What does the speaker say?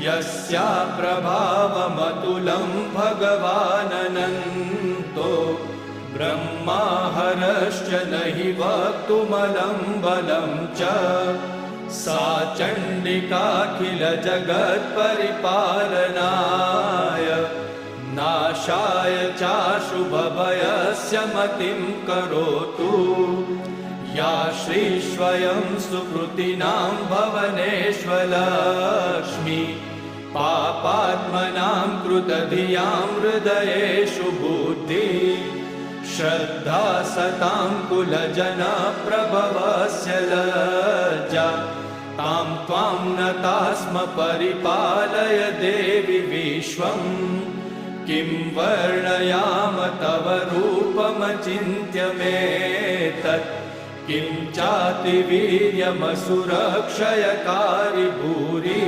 यस्या प्रभावमतुलं भगवाननन्तो ब्रह्माहरश्च न हि वक्तुमलं बलं च सा चण्डिकाखिलजगत्परिपालनाय नाशाय चाशुभभयस्य मतिं करोतु या श्रीस्वयं सुकृतिनां भवनेष्वलक्ष्मी पापात्मनां कृतधियां हृदयेषु बुद्धि श्रद्धा सतां कुलजनप्रभवस्य लज्जा तां त्वां नतास्म परिपालय देवि विश्वं किं वर्णयाम तव रूपमचिन्त्यमेतत् किं चातिवीर्यमसुरक्षयकारि भूरि